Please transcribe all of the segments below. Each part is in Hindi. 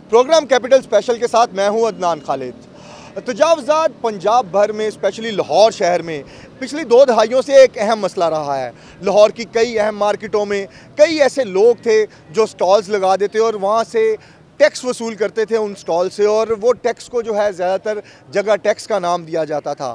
प्रोग्राम कैपिटल स्पेशल के साथ मैं हूं अदनान खालिद। तजावज़ात पंजाब भर में, स्पेशली लाहौर शहर में पिछली 2 दहाइयों से एक अहम मसला रहा है। लाहौर की कई अहम मार्केटों में कई ऐसे लोग थे जो स्टॉल्स लगा देते और वहाँ से टैक्स वसूल करते थे उन स्टॉल से, और वो टैक्स को जो है ज़्यादातर जगह टैक्स का नाम दिया जाता था।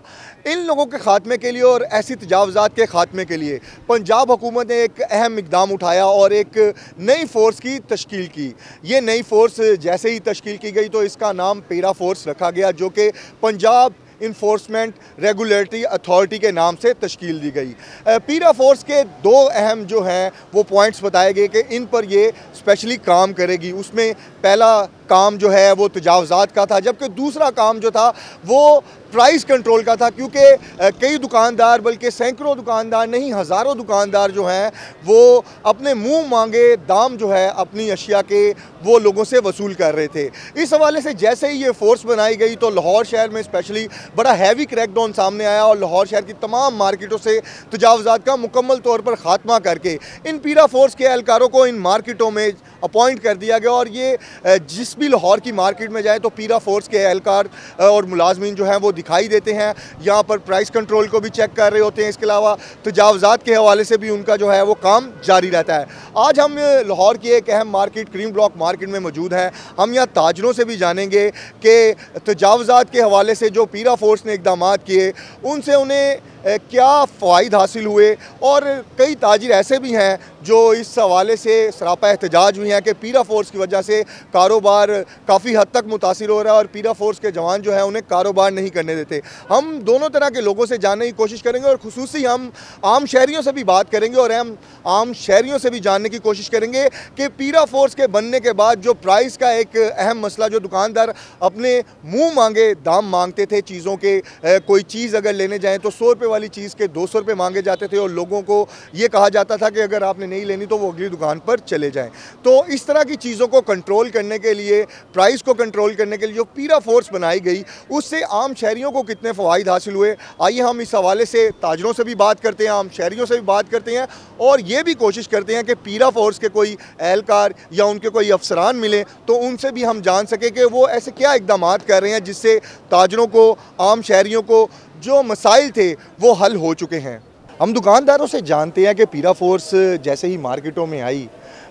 इन लोगों के ख़ात्मे के लिए और ऐसी तजावज़ात के ख़ात्मे के लिए पंजाब हुकूमत ने एक अहम इक़दाम उठाया और एक नई फ़ोर्स की तश्कील की। ये नई फ़ोर्स जैसे ही तश्कील की गई तो इसका नाम पीरा फ़ोर्स रखा गया, जो कि पंजाब इन्फोर्समेंट रेगुलेटरी अथॉरिटी के नाम से तश्कील दी गई। पीरा फोर्स के 2 अहम जो हैं वो पॉइंट्स बताए गए कि इन पर ये स्पेशली काम करेगी। उसमें पहला काम जो है वो तजावज़ात का था, जबकि दूसरा काम जो था वो प्राइस कंट्रोल का था, क्योंकि कई दुकानदार, बल्कि सैकड़ों दुकानदार नहीं हज़ारों दुकानदार जो हैं वो अपने मुंह मांगे दाम जो है अपनी अशिया के वो लोगों से वसूल कर रहे थे। इस हवाले से जैसे ही ये फ़ोर्स बनाई गई तो लाहौर शहर में स्पेशली बड़ा हैवी क्रैकडाउन सामने आया और लाहौर शहर की तमाम मार्केटों से तजावज़ात का मुकम्मल तौर पर ख़ात्मा करके इन पीरा फोर्स के एहलकारों को इन मार्केटों में अपॉइंट कर दिया गया। और ये जिस भी लाहौर की मार्केट में जाए तो पीरा फोर्स के एहलकार और मुलाजमीन जो हैं वो दिखाई देते हैं। यहाँ पर प्राइस कंट्रोल को भी चेक कर रहे होते हैं, इसके अलावा तजावज़ात के हवाले से भी उनका जो है वो काम जारी रहता है। आज हम लाहौर की एक अहम मार्केट क्रीम ब्लॉक मार्केट में मौजूद हैं। हम यहाँ ताजरों से भी जानेंगे कि तजावज़ात के हवाले से जो पीरा फोर्स ने इक़दाम किए उनसे उन्हें क्या फ़ायदे हासिल हुए, और कई ताजिर ऐसे भी हैं जो इस हवाले से सरापा एहतजाज हुई हैं कि पीरा फोर्स की वजह से कारोबार काफ़ी हद तक मुतासिर हो रहा है और पीरा फोर्स के जवान जो हैं उन्हें कारोबार नहीं करने देते। हम दोनों तरह के लोगों से जानने की कोशिश करेंगे और खुसूसी हम आम शहरियों से भी बात करेंगे और हम आम शहरियों से भी जानने की कोशिश करेंगे कि पीरा फोर्स के बनने के बाद जो प्राइस का एक अहम मसला, जो दुकानदार अपने मुँह मांगे दाम मांगते थे चीज़ों के, कोई चीज़ अगर लेने जाएँ तो 100 रुपये वाली चीज़ के 200 रुपये मांगे जाते थे और लोगों को ये कहा जाता था कि अगर आपने नहीं लेनी तो वो अगली दुकान पर चले जाएं। तो इस तरह की चीज़ों को कंट्रोल करने के लिए, प्राइस को कंट्रोल करने के लिए जो पीरा फोर्स बनाई गई उससे आम शहरियों को कितने फ़वाइद हासिल हुए, आइए हम इस हवाले से ताजरों से भी बात करते हैं, आम शहरियों से भी बात करते हैं और ये भी कोशिश करते हैं कि पीरा फोर्स के कोई एहलकार या उनके कोई अफसरान मिले तो उनसे भी हम जान सकें कि वो ऐसे क्या इक़दाम कर रहे हैं जिससे ताजरों को, आम शहरियों को जो मसाइल थे वो हल हो चुके हैं। हम दुकानदारों से जानते हैं कि पीरा फोर्स जैसे ही मार्केटों में आई,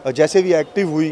जैसे भी एक्टिव हुई,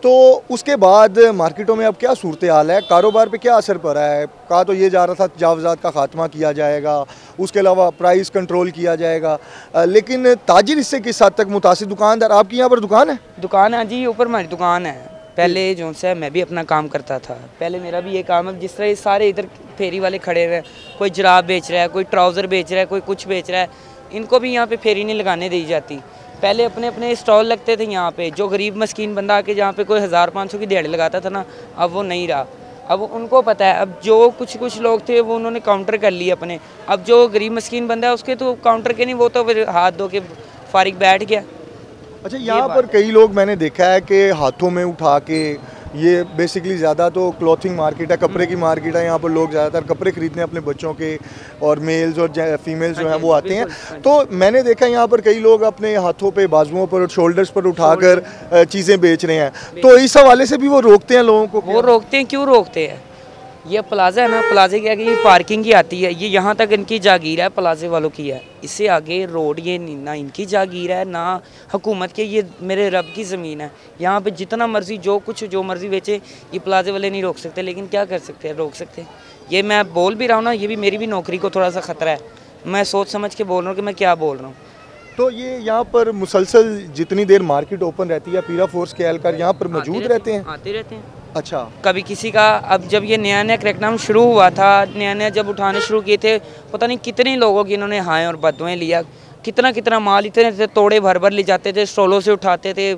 तो उसके बाद मार्केटों में अब क्या सूरत हाल है, कारोबार पे क्या असर पड़ा है। कहा तो ये जा रहा था तजावज़ात का ख़ात्मा किया जाएगा, उसके अलावा प्राइस कंट्रोल किया जाएगा, लेकिन ताजिर इससे किस हद तक मुतासिर? दुकानदार, आपकी यहाँ पर दुकान है? दुकान है जी, ऊपर हमारी दुकान है। पहले जो से मैं भी अपना काम करता था, पहले मेरा भी ये काम है। जिस तरह ये सारे इधर फेरी वाले खड़े हुए हैं, कोई जराब बेच रहा है, कोई ट्राउज़र बेच रहा है, कोई कुछ बेच रहा है, इनको भी यहाँ पे फेरी नहीं लगाने दी जाती। पहले अपने अपने स्टॉल लगते थे यहाँ पे, जो गरीब मस्कीन बंदा आके जहाँ पे कोई 1000-500 की दिहाड़ी लगाता था ना, अब वो नहीं रहा। अब उनको पता है, अब जो कुछ लोग थे वो उन्होंने काउंटर कर लिए अपने। अब जो गरीब मस्कीन बंदा है उसके तो काउंटर के नहीं, वो तो फिर हाथ धो के फारिग बैठ गया। अच्छा, यहाँ पर कई लोग मैंने देखा है कि हाथों में उठा के, ये बेसिकली ज़्यादा तो क्लॉथिंग मार्केट है, कपड़े की मार्केट है, यहाँ पर लोग ज़्यादातर कपड़े खरीदने अपने बच्चों के, और मेल्स और फीमेल्स जो हैं वो आते हैं। तो मैंने देखा यहाँ पर कई लोग अपने हाथों पे, बाजुओं पर और शोल्डर्स पर उठाकर चीज़ें बेच रहे हैं। तो इस हवाले से भी वो रोकते हैं लोगों को? वो रोकते हैं, क्यों रोकते हैं? ये प्लाजा है ना, प्लाजे की आगे ये पार्किंग की आती है, ये यहाँ तक इनकी जागीर है, प्लाजे वालों की है। इससे आगे रोड ये ना इनकी जागीर है ना हुकूमत के, ये मेरे रब की ज़मीन है। यहाँ पे जितना मर्जी जो मर्जी बेचे, ये प्लाजे वाले नहीं रोक सकते। लेकिन क्या कर सकते हैं, रोक सकते हैं? ये मैं बोल भी रहा हूँ ना, ये भी मेरी भी नौकरी को थोड़ा सा ख़तरा है। मैं सोच समझ के बोल रहा हूँ कि मैं क्या बोल रहा हूँ। तो ये यहाँ पर मुसलसल जितनी देर मार्केट ओपन रहती है, पीरा फोर्स के एहलकार यहाँ पर मौजूद रहते हैं? आते रहते हैं। अच्छा, कभी किसी का, अब जब ये नया क्रैकडाउन शुरू हुआ था, नया जब उठाने शुरू किए थे, पता नहीं कितने लोगों की इन्होंने हाय और बदुएं लिया, कितना माल इतने थे, तोड़े भर ले जाते थे, स्टॉलों से उठाते थे,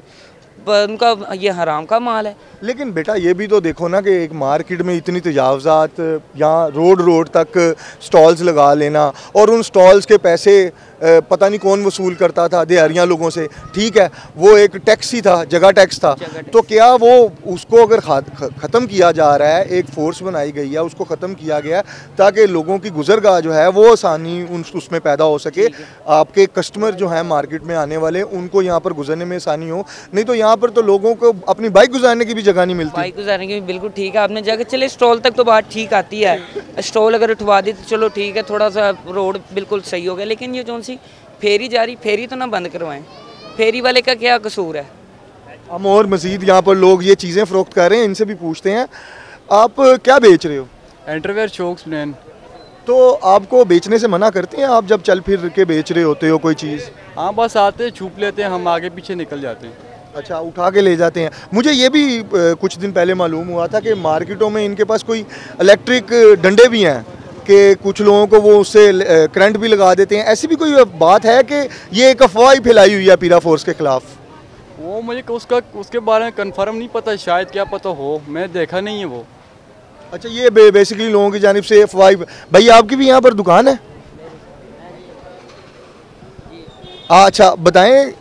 उनका ये हराम का माल है। लेकिन बेटा ये भी तो देखो ना कि एक मार्केट में इतनी तजावज़ात, यहाँ रोड तक स्टॉल्स लगा लेना, और उन स्टॉल्स के पैसे पता नहीं कौन वसूल करता था दिहाड़ियाँ लोगों से। ठीक है, वो एक टैक्स ही था, जगह टैक्स था। तो क्या वो उसको अगर ख़त्म किया जा रहा है, एक फ़ोर्स बनाई गई है, उसको ख़त्म किया गया ताकि लोगों की गुजरगाह जो है वो आसानी उसमें पैदा हो सके, आपके कस्टमर जो हैं मार्केट में आने वाले उनको यहाँ पर गुजरने में आसानी हो। नहीं तो यहाँ पर तो लोगों को अपनी बाइक गुजारने की भी जगह नहीं मिलती। बाइक गुजारने की भी बिल्कुल ठीक है, आपने जगह चले स्टॉल तक तो बात ठीक आती है, स्टॉल अगर उठवा दी तो चलो ठीक है, थोड़ा सा रोड बिल्कुल सही हो गया, लेकिन ये जो सी फेरी जा रही, फेरी तो ना बंद करवाएं, फेरी वाले का क्या कसूर है। हम और मज़ीद यहाँ पर लोग ये चीज़ें फ़रोख्त कर रहे हैं, इनसे भी पूछते हैं, आप क्या बेच रहे हो? एंटरवेयर शॉक्स मैन। तो आपको बेचने से मना करते हैं आप जब चल फिर के बेच रहे होते हो कोई चीज़? हाँ, बस आते हैं, छुप लेते हैं, हम आगे पीछे निकल जाते हैं। अच्छा, उठा के ले जाते हैं। मुझे ये भी कुछ दिन पहले मालूम हुआ था कि मार्केटों में इनके पास कोई इलेक्ट्रिक डंडे भी हैं कि कुछ लोगों को वो उससे करंट भी लगा देते हैं। ऐसी भी कोई बात है कि ये एक अफवाह ही फैलाई हुई है पीरा फोर्स के ख़िलाफ़? वो मुझे उसके बारे में कंफर्म नहीं पता, शायद क्या पता हो, मैं देखा नहीं है वो। अच्छा, ये बेसिकली लोगों की जानिब से अफवाह। भाई आपकी भी यहाँ पर दुकान है? अच्छा, बताएं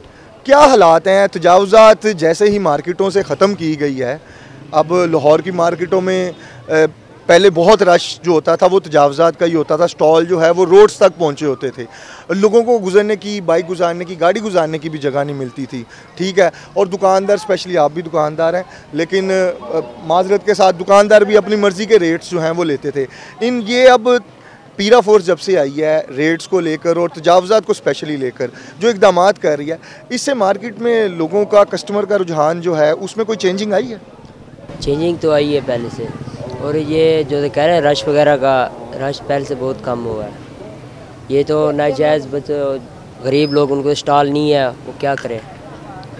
क्या हालात हैं? तजावुज़ात जैसे ही मार्केटों से ख़त्म की गई है, अब लाहौर की मार्केटों में पहले बहुत रश जो होता था वो तजावुज़ात का ही होता था, स्टॉल जो है वो रोड्स तक पहुंचे होते थे, लोगों को गुजरने की, बाइक गुजारने की, गाड़ी गुजारने की भी जगह नहीं मिलती थी, ठीक है। और दुकानदार, स्पेशली आप भी दुकानदार हैं, लेकिन माजरत के साथ दुकानदार भी अपनी मर्ज़ी के रेट्स जो हैं वो लेते थे। ये अब पीरा फोर्स जब से आई है रेट्स को लेकर और तजावुज़ात को स्पेशली लेकर जो इक़दाम कर रही है, इससे मार्केट में लोगों का, कस्टमर का रुझान जो है उसमें कोई चेंजिंग आई है? चेंजिंग तो आई है पहले से, और ये जो कह रहे हैं रश वगैरह का, रश पहले से बहुत कम हुआ है। ये तो नाजायज़ गरीब लोग, उनको स्टॉल नहीं है, वो क्या करें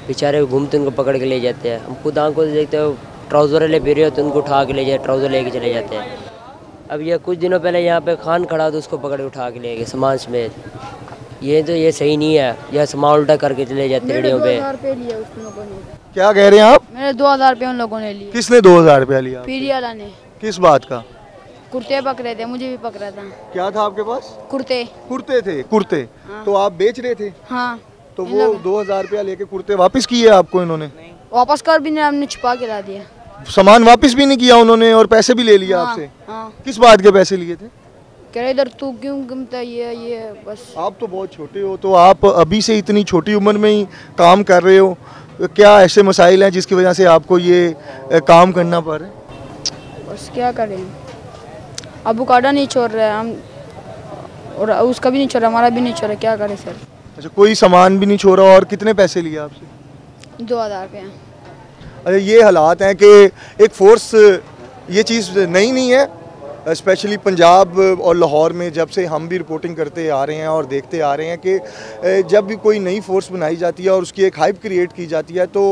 बेचारे, घूमते उनको पकड़ के ले जाते हैं। हम खुद आंखों से देखते हो, ट्राउज़र वाले फिर रहे हो तो उनको उठा के ले जाए, ट्राउज़र लेके चले जाते हैं। अब ये कुछ दिनों पहले यहाँ पे खान खड़ा तो उसको पकड़ के उठा के ले गए सामान समेत। ये सही नहीं है, यह सामान उल्टा करके चले जाते रेडियो पे। क्या कह रहे हैं आप? मेरे 2000 रुपये उन लोगों ने लिए। किसने 2000 रुपया लिया? पीरी वाला ने। किस बात का? कुर्ते पकड़े थे, मुझे भी पकड़ा था। क्या था आपके पास? कुर्ते। कुर्ते थे? कुर्ते हाँ। तो आप बेच रहे थे? हाँ। तो वो 2000 रुपया लेके कुर्ते वापस किए आपको इन्होंने? वापस कर भी नहीं, हमने छुपा के ला दिया। सामान वापस भी नहीं किया उन्होंने और पैसे भी ले लिया आपसे? हाँ। किस बात के पैसे लिए थे? कह रहे इधर तू क्यों घूमता, ये बस। आप तो बहुत छोटे हो, तो आप अभी से इतनी छोटी उम्र में ही काम कर रहे हो, क्या ऐसे मसाइल हैं जिसकी वजह से आपको ये काम करना पड़ रहा है? बस क्या करें, अबू काटा नहीं छोड़ रहा है हम, और उसका भी नहीं छोड़ रहा, हमारा भी नहीं छोड़ रहा, क्या करें सर। अच्छा, कोई सामान भी नहीं छोड़ा। और कितने पैसे लिए आपसे? 2000 रुपये। अच्छा, ये हालात हैं कि एक फ़ोर्स, ये चीज़ नई नहीं है, स्पेशली पंजाब और लाहौर में जब से हम भी रिपोर्टिंग करते आ रहे हैं और देखते आ रहे हैं कि जब भी कोई नई फ़ोर्स बनाई जाती है और उसकी एक हाइप क्रिएट की जाती है तो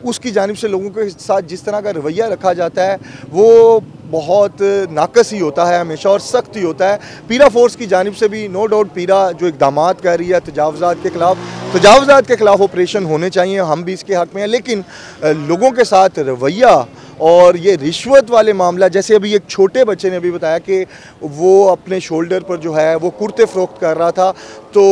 उसकी जानिब से लोगों के साथ जिस तरह का रवैया रखा जाता है वो बहुत नाकस ही होता है हमेशा और सख्त ही होता है। पीरा फोर्स की जानिब से भी नो डाउट पीरा जो इक़दाम कर रही है तजावुज़ात के ख़िलाफ़ ऑपरेशन होने चाहिए, हम भी इसके हक़ में हैं, लेकिन लोगों के साथ रवैया और ये रिश्वत वाले मामला, जैसे अभी एक छोटे बच्चे ने अभी बताया कि वो अपने शोल्डर पर जो है वो कुर्ते फ़रोख्त कर रहा था तो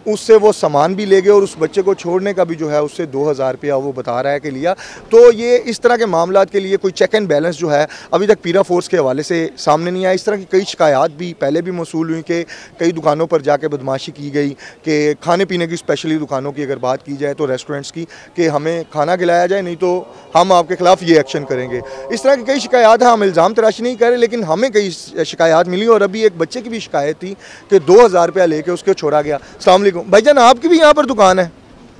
उससे वो सामान भी ले गए और उस बच्चे को छोड़ने का भी जो है उससे 2000 रुपया वो बता रहा है कि लिया। तो ये इस तरह के मामलात के लिए कोई चेक एंड बैलेंस जो है अभी तक पीरा फोर्स के हवाले से सामने नहीं आया। इस तरह की कई शिकायत भी पहले भी मौसूल हुई कि कई दुकानों पर जाके बदमाशी की गई कि खाने पीने की, स्पेशली दुकानों की अगर बात की जाए तो रेस्टोरेंट्स की, कि हमें खाना खिलाया जाए नहीं तो हम आपके ख़िलाफ़ ये एक्शन करेंगे। इस तरह की कई शिकायत हैं, हम इल्ज़ाम तराशी नहीं कर रहे, लेकिन हमें कई शिकायत मिली और अभी एक बच्चे की भी शिकायत थी कि 2000 रुपया लेके उसको छोड़ा गया। अस्सलाम वालेकुम भाईजान, आपकी भी यहाँ पर दुकान है?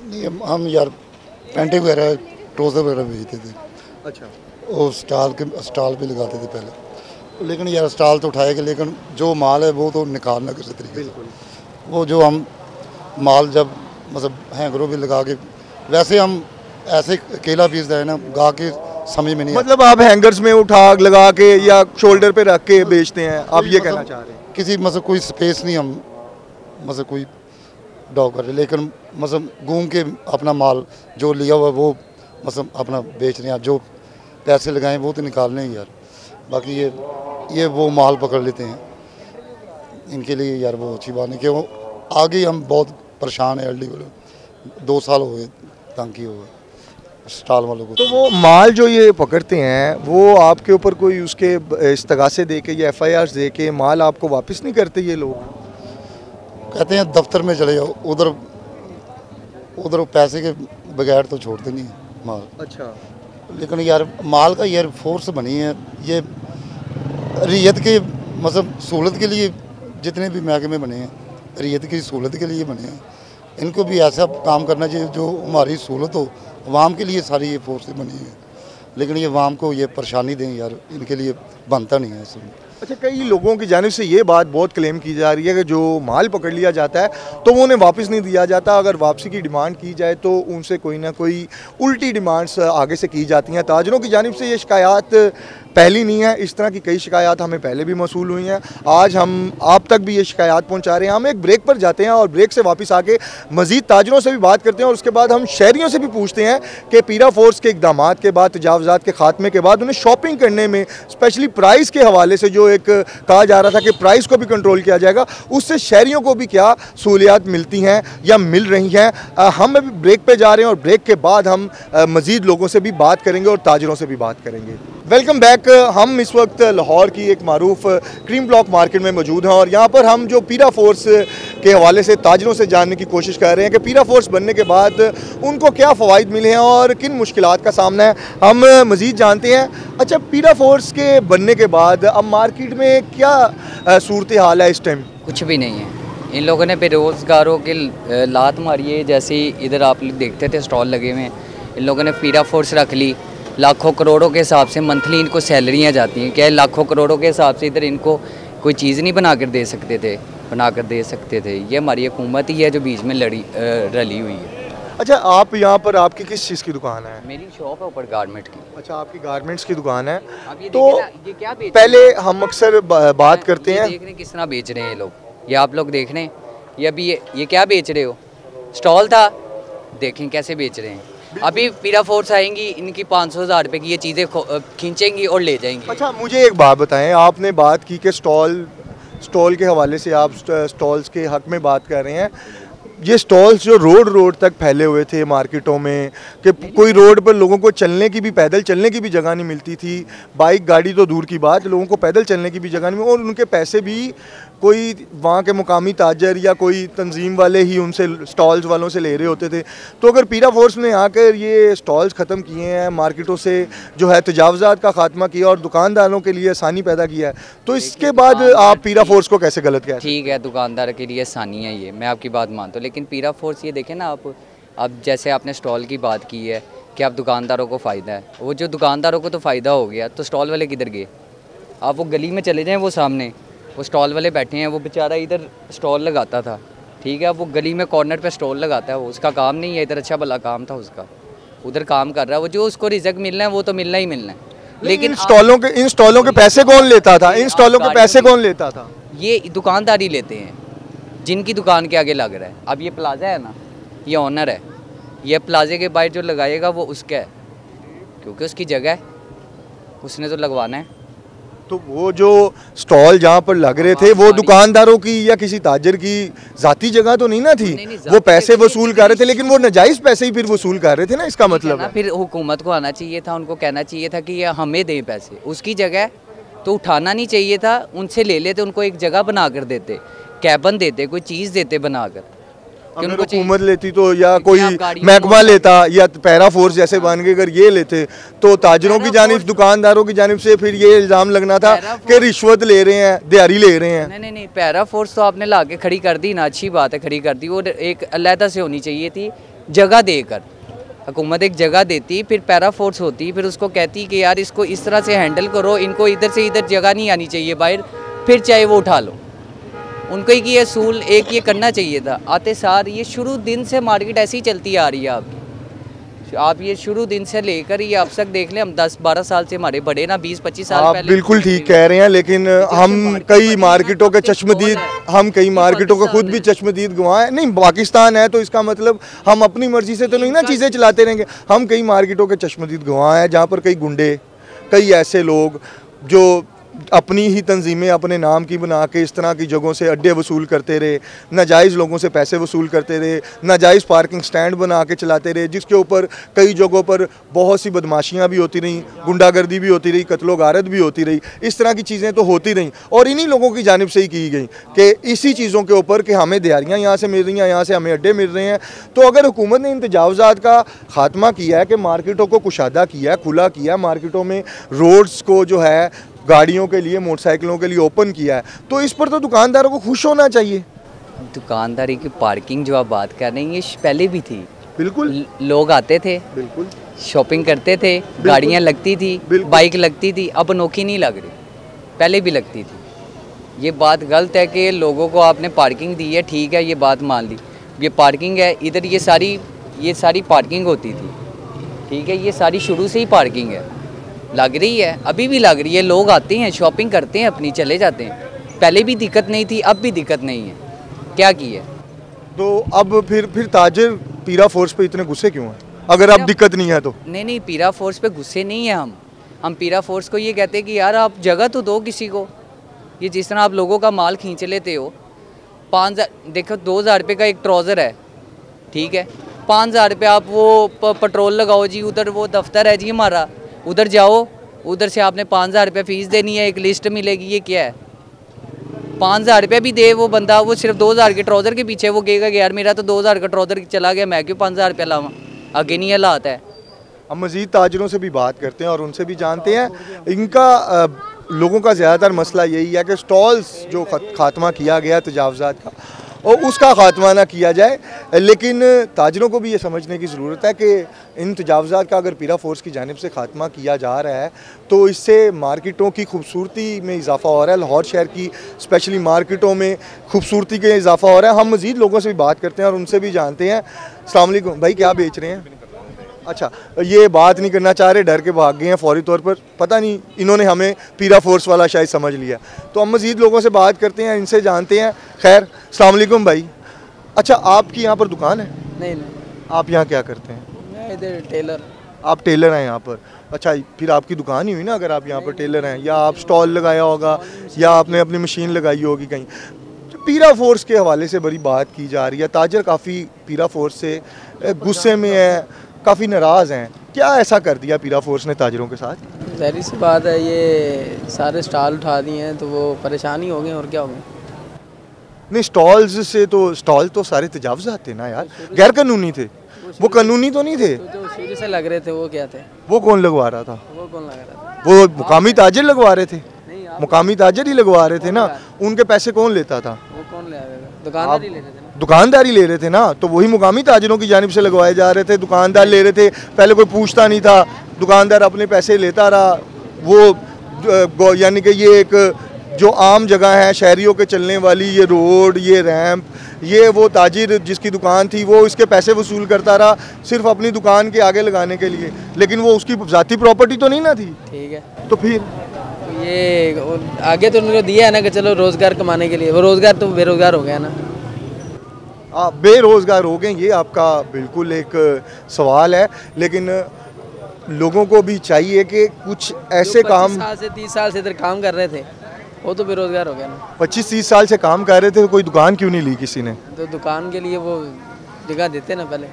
नहीं, हम यार पेंटिंग वगैरह, ट्राउज़र वगैरह बेचते थे। अच्छा, वो स्टॉल पे लगाते थे पहले, लेकिन यार स्टॉल तो उठाएगा, लेकिन जो माल है वो तो निकालना किसी तरीके से। वो जो हम माल जब मतलब हैंगरों पे लगा के, वैसे हम ऐसे अकेला पीस है ना, गा के समझ में नहीं मतलब आप हैंगर्स में उठा लगा के या शोल्डर पे रख के बेचते हैं, आप ये कहना चाह रहे हैं? किसी मतलब कोई स्पेस नहीं हम मतलब कोई डॉग कर रहे, लेकिन मतलब घूम के अपना माल जो लिया हुआ वो मतलब अपना बेच रहे हैं। जो पैसे लगाएं वो तो निकालने ही यार, बाकी ये वो माल पकड़ लेते हैं, इनके लिए यार वो अच्छी बात नहीं कि वो आगे हम बहुत परेशान है। एलडी वाले 2 साल हो गए तंग किए हुए स्टॉल वालों को। तो वो माल जो ये पकड़ते हैं वो आपके ऊपर कोई उसके इस्तगासे दे के या FIRs दे के माल आपको वापस नहीं करते ये लोग? कहते हैं दफ्तर में चले जाओ, उधर पैसे के बगैर तो छोड़ते नहीं हैं। माल। अच्छा, लेकिन यार माल का यार फोर्स बनी है ये रियत के मतलब सहूलत के लिए, जितने भी महकमे बने हैं रियत की सहूलत के लिए बने हैं, इनको भी ऐसा काम करना चाहिए जो हमारी सहूलत हो। अवाम के लिए सारी ये फोर्स बनी है, लेकिन ये अवाम को ये परेशानी दें यार, इनके लिए बनता नहीं है इसमें। अच्छा, कई लोगों की जानिब से ये बात बहुत क्लेम की जा रही है कि जो माल पकड़ लिया जाता है तो वो उन्हें वापस नहीं दिया जाता। अगर वापसी की डिमांड की जाए तो उनसे कोई ना कोई उल्टी डिमांड्स आगे से की जाती हैं। ताजरों की जानिब से ये शिकायत पहली नहीं है, इस तरह की कई शिकायत हमें पहले भी मौसूल हुई हैं। आज हम आप तक भी ये शिकायत पहुंचा रहे हैं। हम एक ब्रेक पर जाते हैं और ब्रेक से वापस आके मज़ीद ताजरों से भी बात करते हैं और उसके बाद हम शहरियों से भी पूछते हैं कि पीरा फोर्स के इक़दाम के बाद, तजावज़ात के खात्मे के बाद उन्हें शॉपिंग करने में स्पेशली प्राइस के हवाले से जो एक कहा जा रहा था कि प्राइस को भी कंट्रोल किया जाएगा, उससे शहरियों को भी क्या सहूलियात मिलती हैं या मिल रही हैं। हम अभी ब्रेक पे जा रहे हैं और ब्रेक के बाद हम मज़ीद लोगों से भी बात करेंगे और ताजरों से भी बात करेंगे। Welcome back. हम इस वक्त लाहौर की एक मारूफ क्रीम ब्लॉक मार्केट में मौजूद हैं और यहाँ पर हम जो पीरा फोर्स के हवाले से ताजरों से जानने की कोशिश कर रहे हैं कि पीरा फोर्स बनने के बाद उनको क्या फ़वाइद मिले हैं और किन मुश्किलात का सामना है, हम मज़ीद जानते हैं। अच्छा, पीरा फोर्स के बनने के बाद अब मार्केट में क्या सूरत हाल है इस टाइम? कुछ भी नहीं है। इन लोगों ने बेरोज़गारों की लात मारी है। जैसे ही इधर आप लोग देखते थे स्टॉल लगे हुए हैं, इन लोगों ने पीरा फोर्स रख ली। लाखों करोड़ों के हिसाब से मंथली इनको सैलरियाँ जाती हैं। क्या लाखों करोड़ों के हिसाब से इधर इनको कोई चीज़ नहीं बना कर दे सकते थे। ये हमारी हुकूमत ही है जो बीच में रली हुई है। अच्छा, आप यहाँ पर आपकी किस चीज़ की दुकान है? मेरी शॉप है ऊपर गारमेंट की। अच्छा, आपकी गारमेंट्स की दुकान है। आप ये तो ये क्या बेच पहले हम अक्सर बात करते हैं, देख रहे हैं किस तरह बेच रहे हैं ये लोग। ये आप लोग देख रहे हैं, ये अभी ये क्या बेच रहे हो? स्टॉल था, देखें कैसे बेच रहे हैं। अभी पीरा फोर्स आएंगी, इनकी 500,000 रुपये की ये चीज़ें खींचेंगी और ले जाएंगी। अच्छा, मुझे एक बात बताएं, आपने बात की कि स्टॉल के हवाले से आप स्टॉल्स के हक़ में बात कर रहे हैं। ये स्टॉल्स जो रोड तक फैले हुए थे मार्केटों में, कि कोई रोड पर लोगों को चलने की भी, पैदल चलने की भी जगह नहीं मिलती थी। बाइक गाड़ी तो दूर की बात, लोगों को पैदल चलने की भी जगह नहीं, और उनके पैसे भी कोई वहाँ के मुकामी ताजर या कोई तंजीम वाले ही उनसे स्टॉल्स वालों से ले रहे होते थे। तो अगर पीरा फोर्स ने आकर ये स्टॉल्स ख़त्म किए हैं, मार्केटों से जो है तजावज़ात का खात्मा किया और दुकानदारों के लिए आसानी पैदा किया है, तो इसके बाद आप पीरा फोर्स को कैसे गलत कहते हैं? ठीक है, दुकानदार के लिए आसानी है, ये मैं आपकी बात मानता हूँ, लेकिन पीरा फोर्स ये देखें ना आप, अब जैसे आपने स्टॉल की बात की है कि आप दुकानदारों को फ़ायदा है, वो जो दुकानदारों को तो फ़ायदा हो गया, तो स्टॉल वाले किधर गए? आप वो गली में चले जाएं, वो सामने वो स्टॉल वाले बैठे हैं, वो बेचारा इधर स्टॉल लगाता था, ठीक है, वो गली में कॉर्नर पे स्टॉल लगाता है, वो उसका काम नहीं है इधर, अच्छा भला काम था उसका, उधर काम कर रहा है वो, जो उसको रिज़्क मिलना है वो तो मिलना ही मिलना है। लेकिन इन स्टॉलों के पैसे कौन लेता था? इन स्टॉलों के पैसे कौन लेता था? ये दुकानदार ही लेते हैं, जिनकी दुकान के आगे लग रहा है। अब ये प्लाजा है ना, ये ऑनर है, ये प्लाजे के बाहर जो लगाएगा वो उसका है, क्योंकि उसकी जगह है, उसने तो लगवाना है। तो वो जो स्टॉल जहाँ पर लग रहे थे वो दुकानदारों की या किसी ताजर की ज़ाती जगह तो नहीं ना थी? वो पैसे वसूल कर रहे थे, लेकिन वो नाजायज़ पैसे ही फिर वसूल कर रहे थे ना, इसका मतलब है। फिर हुकूमत को आना चाहिए था, उनको कहना चाहिए था कि ये हमें दें पैसे, उसकी जगह तो उठाना नहीं चाहिए था, उनसे ले लेते, उनको एक जगह बना कर देते, कैबन देते, कोई चीज़ देते बनाकर। अगर हुकूमत लेती तो, या कोई महकमा लेता, या पैरा फोर्स जैसे बन के अगर ये लेते, तो ताजरों की जानिब, दुकानदारों की जानिब से फिर ये इल्ज़ाम लगना था कि रिश्वत ले रहे हैं, दिहाड़ी ले रहे हैं। नहीं, पैरा फोर्स तो आपने ला के खड़ी कर दी ना, अच्छी बात है, खड़ी कर दी, वो एक अलहदा से होनी चाहिए थी, जगह देकर। हुकूमत एक जगह देती, फिर पैरा फोर्स होती, फिर उसको कहती कि यार इसको इस तरह से हैंडल करो, इनको इधर से इधर जगह नहीं आनी चाहिए बाहर, फिर चाहे वो उठा लो। उनको एक ये असूल एक ये करना चाहिए था। आते सार ये शुरू दिन से मार्केट ऐसी ही चलती आ रही है आपकी, आप ये शुरू दिन से लेकर ये आप तक देख लें, हम 10-12 साल से हमारे बड़े ना 20-25 साल पहले। बिल्कुल ठीक कह रहे हैं, लेकिन हम कई मार्केटों के चश्मदीद, हम कई मार्केटों का खुद भी चश्मदीद गंवाए। नहीं, पाकिस्तान है तो इसका मतलब हम अपनी मर्जी से तो नहीं ना चीज़ें चलाते रहेंगे। हम कई मार्केटों के चश्मदीद गंवाए हैं जहाँ पर कई गुंडे, कई ऐसे लोग जो अपनी ही तंजीमें अपने नाम की बना के इस तरह की जगहों से अड्डे वसूल करते रहे, नाजायज़ लोगों से पैसे वसूल करते रहे, नाजायज़ पार्किंग स्टैंड बना के चलाते रहे, जिसके ऊपर कई जगहों पर बहुत सी बदमाशियाँ भी होती रहीं, गुंडागर्दी भी होती रही, कत्लो गारत भी होती रही। इस तरह की चीज़ें तो होती रहीं और इन्हीं लोगों की जानिब से ही की गई कि इसी चीज़ों के ऊपर कि हमें दिहाड़ियाँ यहाँ से मिल रही हैं, यहाँ से हमें अड्डे मिल रहे हैं। तो अगर हुकूमत ने इन तजावज़ात का खात्मा किया है कि मार्केटों को कुशादा किया है, खुला किया है, मार्केटों में रोड्स को जो है गाड़ियों के लिए, मोटरसाइकिलों के लिए ओपन किया है, तो इस पर तो दुकानदारों को खुश होना चाहिए। दुकानदारी की पार्किंग जो आप बात कर रहे हैं ये पहले भी थी, बिल्कुल लोग आते थे, बिल्कुल शॉपिंग करते थे, गाड़ियाँ लगती थी, बाइक लगती थी, अब अनोखी नहीं लग रही, पहले भी लगती थी। ये बात गलत है कि लोगों को आपने पार्किंग दी है, ठीक है, ये बात मान ली, ये पार्किंग है, इधर ये सारी पार्किंग होती थी, ठीक है, ये सारी शुरू से ही पार्किंग है, लग रही है, अभी भी लग रही है, लोग आते हैं, शॉपिंग करते हैं, अपनी चले जाते हैं। पहले भी दिक्कत नहीं थी, अब भी दिक्कत नहीं है, क्या की है? तो अब फिर ताजिर पीरा फोर्स पे इतने गुस्से क्यों हैं, अगर अब दिक्कत नहीं है तो? नहीं, पीरा फोर्स पे गुस्से नहीं है हम पीरा फोर्स को ये कहते हैं कि यार आप जगह तो दो किसी को। ये जिस तरह आप लोगों का माल खींच लेते हो, 5000 देखो 2000 रुपये का एक ट्राउज़र है, ठीक है, 5000 रुपये आप वो पेट्रोल लगाओ जी, उधर वो दफ्तर है जी हमारा, उधर जाओ, उधर से आपने 5000 रुपये फ़ीस देनी है, एक लिस्ट मिलेगी, ये क्या है? 5000 रुपये भी दे वो बंदा, वो सिर्फ 2000 के ट्राउज़र के पीछे वो कहेगा कि यार मेरा तो 2000 का ट्राउज़र चला गया, मैं क्यों 5000 रुपये लाऊँ? आगे नहीं हालात है। हम मज़ीद ताजिरों से भी बात करते हैं और उनसे भी जानते हैं, इनका लोगों का ज़्यादातर मसला यही है कि स्टॉल्स जो खात्मा किया गया तजावज़ात का, और उसका खात्मा ना किया जाए। लेकिन ताजिरों को भी ये समझने की ज़रूरत है कि इन तजावज़ात का अगर पीरा फोर्स की जानिब से खात्मा किया जा रहा है तो इससे मार्केटों की खूबसूरती में इजाफ़ा हो रहा है, लाहौर शहर की स्पेशली मार्केटों में खूबसूरती के इजाफ़ा हो रहा है। हम मज़ीद लोगों से भी बात करते हैं और उनसे भी जानते हैं। अस्सलाम वालेकुम भाई, क्या बेच रहे हैं? अच्छा, ये बात नहीं करना चाह रहे, डर के भाग गए हैं फौरी तौर पर, पता नहीं इन्होंने हमें पीरा फोर्स वाला शायद समझ लिया। तो हम मज़ीद लोगों से बात करते हैं, इनसे जानते हैं। खैर, अस्सलाम वालेकुम भाई। अच्छा, आपकी यहाँ पर दुकान है? नहीं, आप यहाँ क्या करते हैं? मैं इधर टेलर। आप टेलर हैं यहाँ पर? अच्छा, फिर आपकी दुकान ही हुई ना अगर आप यहाँ पर टेलर हैं, या आप स्टॉल लगाया होगा या आपने अपनी मशीन लगाई होगी कहीं। पीरा फोर्स के हवाले से बड़ी बात की जा रही है, ताजर काफ़ी पीरा फोर्स से गुस्से में है, काफ़ी नाराज़ हैं। क्या ऐसा कर दिया पीरा फोर्स ने ताजरों के साथ? ज़ाहिर सी बात है, ये सारे स्टॉल उठा दिए हैं तो वो परेशान ही हो गए, और क्या हो गया। नहीं, स्टॉल तो सारे तजावज़ात थे ना यार, गैर कानूनी थे, वो कानूनी तो नहीं थे। तो शुरू से लग रहे थे, वो क्या थे? वो कौन लगवा रहा था? वो कौन लग रहा था? वो मुकामी ताजिर लगवा रहे थे, मुकामी ताजिर ही लगवा रहे थे ना। उनके पैसे कौन लेता था? वो कौन ले आएगा? दुकानदार ही ले रहे थे ना। दुकानदारी ले रहे थे ना, तो वही मुकामी ताजिरों की जानिब से लगवाए जा रहे थे। दुकानदार ले रहे थे, पहले कोई पूछता नहीं था, दुकानदार अपने पैसे लेता रहा। वो यानी कि ये एक जो आम जगह है शहरियों के चलने वाली, ये रोड, ये रैंप, ये वो ताजिर जिसकी दुकान थी वो इसके पैसे वसूल करता रहा सिर्फ अपनी दुकान के आगे लगाने के लिए, लेकिन वो उसकी ज़ाती प्रॉपर्टी तो नहीं ना थी। ठीक है, तो फिर ये आगे तो उनको दिया है ना कि चलो रोज़गार कमाने के लिए, वो रोज़गार तो बेरोज़गार हो गया ना। आप बेरोज़गार हो गए, ये आपका बिल्कुल एक सवाल है, लेकिन लोगों को भी चाहिए कि कुछ ऐसे काम 25 साल से 30 साल से इधर काम कर रहे थे, वो तो बेरोज़गार हो गया ना। 25-30 साल से काम कर रहे थे, कोई दुकान क्यों नहीं ली किसी ने? तो दुकान के लिए वो जगह देते ना पहले।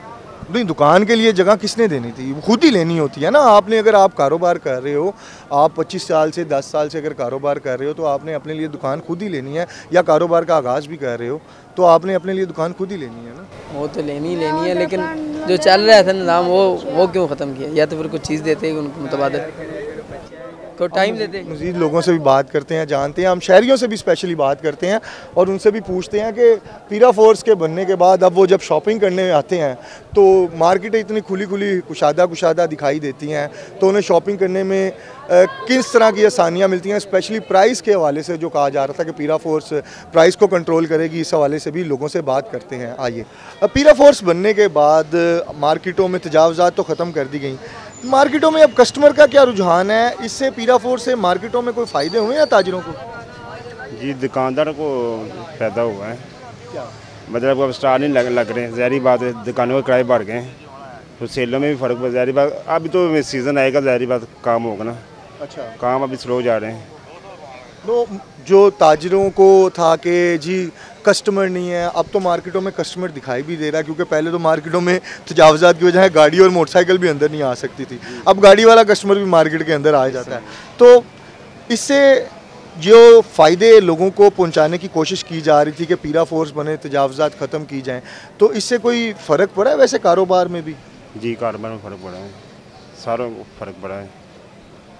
नहीं, दुकान के लिए जगह किसने देनी थी? खुद ही लेनी होती है ना। आपने अगर आप कारोबार कर रहे हो, आप 25 साल से 10 साल से अगर कारोबार कर रहे हो तो आपने अपने लिए दुकान खुद ही लेनी है, या कारोबार का आगाज़ भी कर रहे हो तो आपने अपने लिए दुकान खुद ही लेनी है ना। वो तो लेनी है, लेकिन जो चल रहा था निज़ाम वो क्यों ख़त्म किया? या तो फिर कुछ चीज़ देते उनको मुतबादल, को टाइम देते। मज़ीद लोगों से भी बात करते हैं, जानते हैं, हम शहरियों से भी स्पेशली बात करते हैं और उनसे भी पूछते हैं कि पीरा फोर्स के बनने के बाद अब वो जब शॉपिंग करने आते हैं तो मार्केटें इतनी खुली कुशादा दिखाई देती हैं, तो उन्हें शॉपिंग करने में किस तरह की आसानियाँ मिलती हैं, स्पेशली प्राइस के हवाले से जो कहा जा रहा था कि पीरा फोर्स प्राइस को कंट्रोल करेगी, इस हवाले से भी लोगों से बात करते हैं। आइए, अब पीरा फोर्स बनने के बाद मार्केटों में तजावज़ात तो ख़त्म कर दी गई, मार्केटों में अब कस्टमर का क्या रुझान है? इससे पीरा फोर्स से मार्केटों में कोई फ़ायदे हुए या ताजिरों को? जी, दुकानदारों को पैदा हुआ है, क्या मतलब अब स्टार नहीं लग रहे हैं, ज़ाहिर बात है, दुकानों के किराए बढ़ गए हैं, तो सेलों में भी फ़र्क पड़, ज़ाहिर बात अभी तो सीज़न आएगा, ज़ाहिर बात काम होगा ना। अच्छा, काम अभी स्लो जा रहे हैं। तो जो ताजरों को था कि जी कस्टमर नहीं है, अब तो मार्केटों में कस्टमर दिखाई भी दे रहा है, क्योंकि पहले तो मार्केटों में तजावज़ात की वजह गाड़ी और मोटरसाइकिल भी अंदर नहीं आ सकती थी, अब गाड़ी वाला कस्टमर भी मार्केट के अंदर आ जाता है। तो इससे जो फ़ायदे लोगों को पहुंचाने की कोशिश की जा रही थी कि पीरा फोर्स बने, तजावज़ात ख़त्म की जाएँ, तो इससे कोई फ़र्क पड़ा है वैसे कारोबार में भी? जी कारोबार में फ़र्क पड़ा है, सारों को फ़र्क पड़ा है।